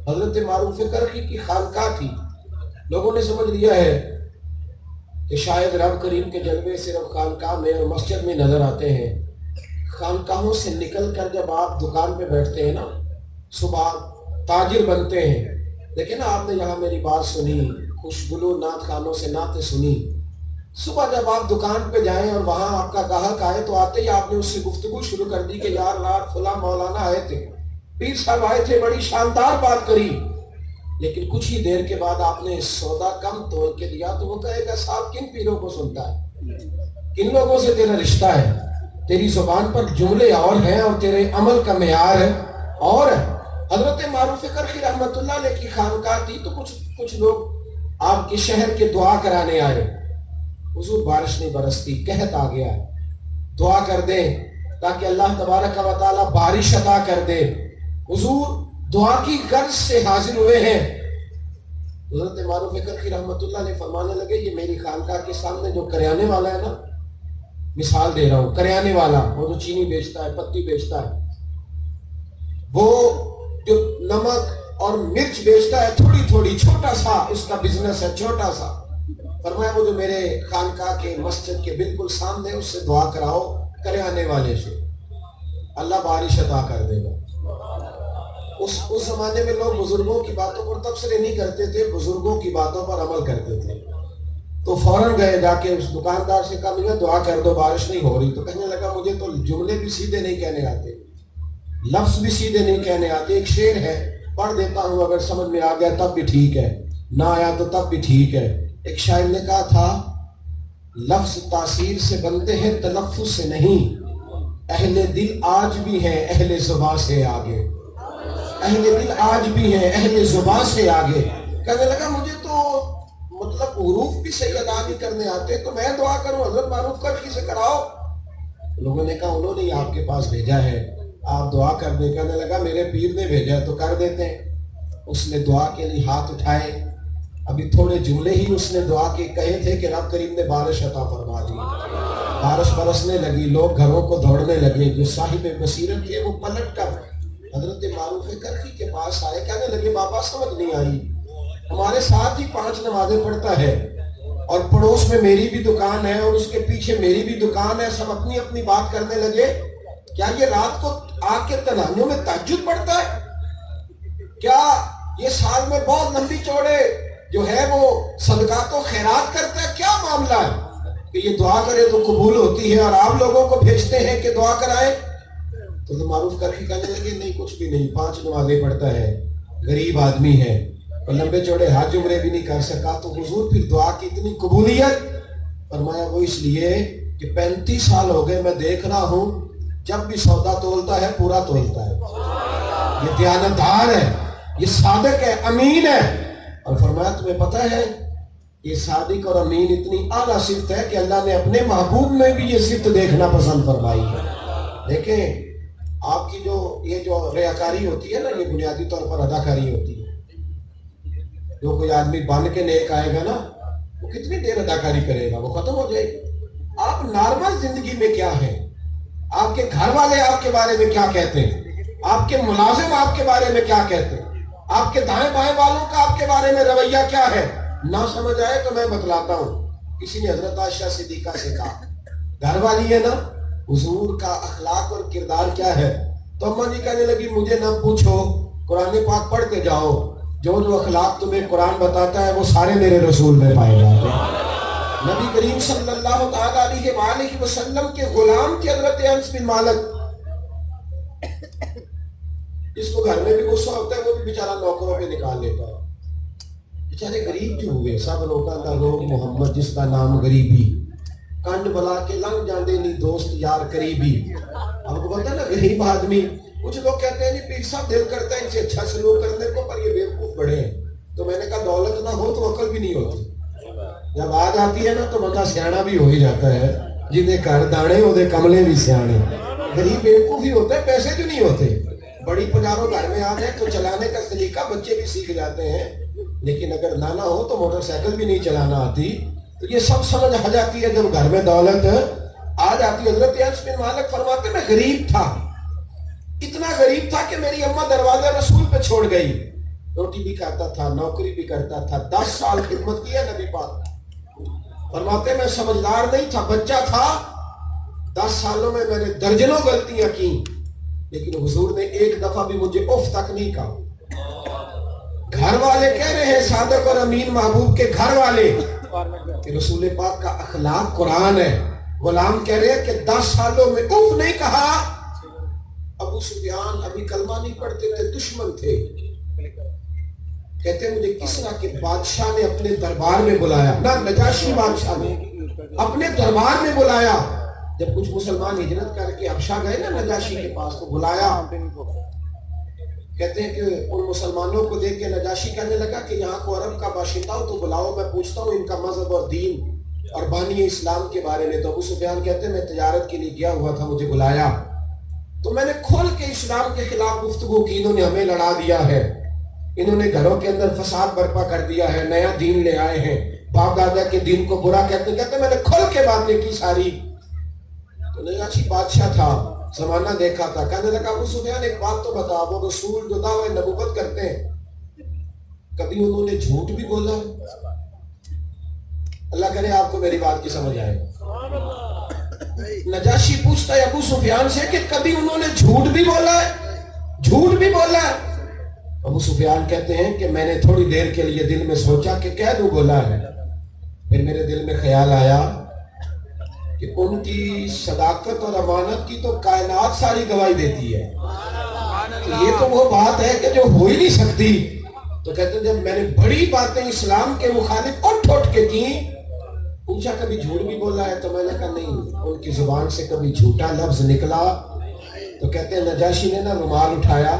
حضرت معروف کرخی کی خانقاہ تھی. لوگوں نے سمجھ لیا ہے کہ شاید رب کریم کے جلوے صرف خانقاہ میں اور مسجد میں نظر آتے ہیں. خانقاہوں سے نکل کر جب آپ دکان پہ بیٹھتے ہیں نا، صبح تاجر بنتے ہیں. دیکھیں نا، آپ نے یہاں میری بات سنی، خوشگلو نعت خانوں سے نعتیں سنی. صبح جب آپ دکان پہ جائیں اور وہاں آپ کا گاہک آئے تو آتے ہی آپ نے اس سے گفتگو شروع کر دی کہ یار رات فلاں مولانا آئے تھے، پیر صاحب آئے تھے، بڑی شاندار بات کری. لیکن کچھ ہی دیر کے بعد آپ نے سودا کم تول کے دیا تو وہ کہے گا صاحب کن پیروں کو سنتا ہے، کن لوگوں سے تیرا رشتہ ہے، تیری زبان پر جملے اور ہیں اور تیرے عمل کا معیار ہے اور ہے. حضرت معروف کرخی رحمت اللہ علیہ کی خانقاہ تھی تو کچھ لوگ آپ کے شہر کے دعا کرانے آئے. حضور بارش نہیں برستی، قحط آ گیا ہے، دعا کر دیں تاکہ اللہ تبارک و تعالی بارش عطا کر دے. حضور دعا کی غرض سے حاضر ہوئے ہیں. حضرت معروف کرخی رحمت اللہ علیہ فرمانے لگے یہ میری خانقاہ کے سامنے جو کریانے والا ہے نا، مثال دے رہا ہوں، کریانے والا وہ جو چینی بیچتا ہے، پتی بیچتا ہے، وہ جو نمک اور مرچ بیچتا ہے تھوڑی تھوڑی، چھوٹا سا اس کا بزنس ہے، چھوٹا سا. فرمایا وہ جو میرے خانقاہ کے مسجد کے بالکل سامنے، اس سے دعا کراؤ، کریانے والے سے، اللہ بارش عطا کر دے گا. اس زمانے میں لوگ بزرگوں کی باتوں پر تبصرے نہیں کرتے تھے، بزرگوں کی باتوں پر عمل کرتے تھے. تو فوراً گئے جا کے اس دکاندار سے کہا میاں دعا کر دو، بارش نہیں ہو رہی. تو کہنے لگا مجھے تو جملے بھی سیدھے نہیں کہنے آتے، لفظ بھی سیدھے نہیں کہنے آتے. ایک شعر ہے، پڑھ دیتا ہوں، اگر سمجھ میں آ گیا تب بھی ٹھیک ہے، نہ آیا تو تب بھی ٹھیک ہے. ایک شاعر نے کہا تھا لفظ تاثیر سے بنتے ہیں تلفظ سے نہیں، اہل دل آج بھی ہیں اہل زباں سے آگے، اہل دل آج بھی ہیں اہل زباں سے آگے. کہنے لگا مجھے تو مطلب حروف بھی صحیح ادا نہیں کرنے آتے، تو میں دعا کروں حضرت معروف کرخی سے کراؤ. لوگوں نے کہا انہوں نے ہی آپ کے پاس بھیجا ہے، آپ دعا کر دیں. کہنے لگا میرے پیر نے بھیجا ہے تو کر دیتے ہیں. اس نے دعا کے لیے ہاتھ اٹھائے، ابھی تھوڑے جملے ہی اس نے دعا کے کہے تھے کہ رب کریم نے بارش عطا فرما دی. بارش برسنے لگی، لوگ گھروں کو دوڑنے لگے. جو صاحب بصیرت تھے وہ پلٹ کر حضرت معروف کرخی کے پاس آئے. کہنے لگے بابا سمجھ نہیں آئی، ہمارے ساتھ ہی 5 نمازیں پڑھتا ہے اور پڑوس میں میری بھی دکان ہے اور اس کے پیچھے میری بھی دکان ہے، سب اپنی اپنی بات کرنے لگے. کیا یہ رات کو آ کے تنہائیوں میں تہجد پڑھتا ہے؟ کیا یہ سال میں بہت لمبی چوڑے جو ہے وہ صدقات و خیرات کرتا ہے؟ کیا معاملہ ہے کہ یہ دعا کرے تو قبول ہوتی ہے اور آپ لوگوں کو بھیجتے ہیں کہ دعا کرائیں؟ تو معروف کرخی کہنے لگے نہیں کچھ بھی نہیں، 5 نمازیں پڑھتا ہے، غریب آدمی ہے اور لمبے چوڑے حج عمرے بھی نہیں کر سکا. تو حضور پھر دعا کی اتنی قبولیت؟ فرمایا وہ اس لیے کہ 35 سال ہو گئے میں دیکھ رہا ہوں جب بھی سودا تولتا ہے پورا تولتا ہے، یہ دیانتدار ہے، یہ صادق ہے، امین ہے. اور فرمایا تمہیں پتہ ہے یہ صادق اور امین اتنی اعلیٰ صفت ہے کہ اللہ نے اپنے محبوب میں بھی یہ صفت دیکھنا پسند فرمائی ہے. دیکھیں آپ کی یہ جو ریاکاری ہوتی ہے نا، یہ بنیادی طور پر اداکاری ہوتی ہے. جو کوئی آدمی بن کے نیک آئے گا نا، وہ کتنی دیر اداکاری کرے گا، وہ ختم ہو جائے گی. آپ نارمل زندگی میں کیا ہیں، آپ کے گھر والے آپ کے بارے میں کیا کہتے ہیں، آپ کے ملازم آپ کے بارے میں کیا کہتے ہیں، آپ کے دائیں بائیں والوں کا آپ کے بارے میں رویہ کیا ہے. نہ سمجھ آئے تو میں بتلاتا ہوں. کسی نے حضرت عائشہ صدیقہ سے کہا، گھر والی ہے نا، حضور کا اخلاق اور کردار کیا ہے؟ تو اماں جی کہنے لگی مجھے نہ پوچھو، قرآن پاک پڑھ کے جاؤ، جو اخلاق تمہیں قرآن بتاتا ہے وہ سارے میرے رسول میں پائے جاتے ہیں. نبی کریم صلی اللہ تعالیٰ علیہ وآلہ وسلم کے غلام کے حضرت انس بن مالک، جس کو گھر میں بھی غصہ ہوتا ہے وہ بھی بیچارہ نوکروں پہ نکال لیتا ہے. بیچارے غریب جو ہوئے، سب لوگوں کا لوگ محمد جس کا نام غریبی، کنڈ بلا کے لنگ جاندے نہیں دوست یار قریبی. آپ کو پتا ہے نا غریب آدمی، کچھ لوگ کہتے ہیں جی پیر صاحب دل کرتا ہے ان سے اچھا سلوک کرنے کو، پر یہ بیوقوف بڑے ہیں. تو میں نے کہا دولت نہ ہو تو عقل بھی نہیں ہوتی. جب آ جاتی ہے نا تو بندہ سیاڑا بھی ہو ہی جاتا ہے. جنہیں گھر دانے وہ کملے بھی سیانے. غریب بیوقوف ہی ہوتا ہے، پیسے جو نہیں ہوتے. بڑی پجاروں گھر میں آ جائے تو چلانے کا سلیقہ بچے بھی سیکھ جاتے ہیں، لیکن اگر نانا ہو تو موٹر سائیکل بھی نہیں چلانا آتی. تو یہ سب سمجھ آ جاتی ہے جب گھر میں دولت آ جاتی. حضرت انس بن مالک فرماتے میں غریب تھا، اتنا غریب تھا کہ میری اماں دروازہ رسول پہ چھوڑ گئی. روٹی بھی کھاتا تھا, نوکری بھی کرتا تھا, 10 سال خدمت کی ہے نبی پاک. فرماتے میں سمجھدار نہیں تھا, بچہ تھا, 10 سالوں میں نے درجنوں غلطیاں کی, لیکن حضور نے ایک دفعہ بھی مجھے اف تک نہیں کہا. گھر والے کہہ رہے ہیں, صادق اور امین محبوب کے گھر والے, کہ رسول پاک کا اخلاق قرآن ہے. غلام کہہ رہے ہیں کہ 10 سالوں میں اف نہیں کہا. ابو سفیان ابھی کلمہ نہیں پڑھتے تھے, دشمن تھے. کہتے ہیں مجھے کسرا کے بادشاہ نے اپنے دربار میں بلایا, نہ نجاشی بادشاہ نے, اپنے دربار میں بلایا. جب کچھ مسلمان ہجرت کر کے حبشہ گئے نا نجاشی کے پاس, تو بلایا. کہتے ہیں کہ ان مسلمانوں کو دیکھ کے نجاشی کہنے لگا کہ یہاں کو عرب کا باشندہ ہو تو بلاؤ, میں پوچھتا ہوں ان کا مذہب اور دین اور بانی اسلام کے بارے میں. تو ابو سفیان کہتے ہیں میں تجارت کے لیے گیا ہوا تھا, مجھے بلایا تو میں نے کھول کے اسلام کے خلاف گفتگو کی. انہوں نے ہمیں لڑا دیا ہے, انہوں نے گھروں کے اندر فساد برپا کر دیا ہے, نیا دین لے آئے ہیں, باپ دادا کے دین کو برا کہتے ہیں میں نے کھول کے باتیں کی ساری. تو نجاشی بادشاہ تھا, زمانہ دیکھا تھا. کہنے لگا ابو سفیان ایک بات تو بتا, وہ رسول جو دعوی نبوت کرتے ہیں کبھی انہوں نے جھوٹ بھی بولا؟ اللہ کرے آپ کو میری بات کی سمجھ آئے. نجاشی پوچھتا ہے ابو سفیان سے کہ کبھی انہوں نے جھوٹ بھی بولا ہے؟ جھوٹ بھی بولا ہے؟ ابو سفیان کہتے ہیں کہ میں نے تھوڑی دیر کے لیے دل میں سوچا کہ کہہ دوں بولا ہے. پھر میرے دل میں خیال آیا کہ ان کی صداقت اور امانت کی تو کائنات ساری گواہی دیتی ہے, یہ تو وہ بات ہے کہ جو ہو ہی نہیں سکتی. تو کہتے ہیں جب میں نے بڑی باتیں اسلام کے مخالف اٹھ اٹھ کے کی, پوچھا کبھی جھوٹ بھی بولا ہے؟ تو میں نے کہا نہیں, ان کی زبان سے کبھی جھوٹا لفظ نکلا. تو کہتے ہیں نجاشی نے نا رومال اٹھایا,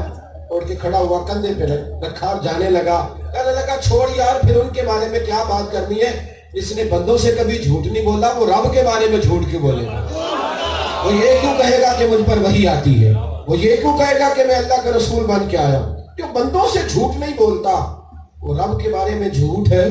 اٹھ کے کھڑا ہوا, کندھے پہ رکھا اور جانے لگا. کہنے لگا چھوڑ یار, پھر ان کے بارے میں کیا بات کرنی ہے, اس نے بندوں سے کبھی جھوٹ نہیں بولا, وہ رب کے بارے میں جھوٹ کیوں بولے گا؟ وہ یہ کیوں کہے گا کہ مجھ پر وحی آتی ہے؟ وہ یہ کیوں کہے گا کہ میں اللہ کا رسول بن کے آیا ہوں؟ جو بندوں سے جھوٹ نہیں بولتا, وہ رب کے بارے میں جھوٹ ہے.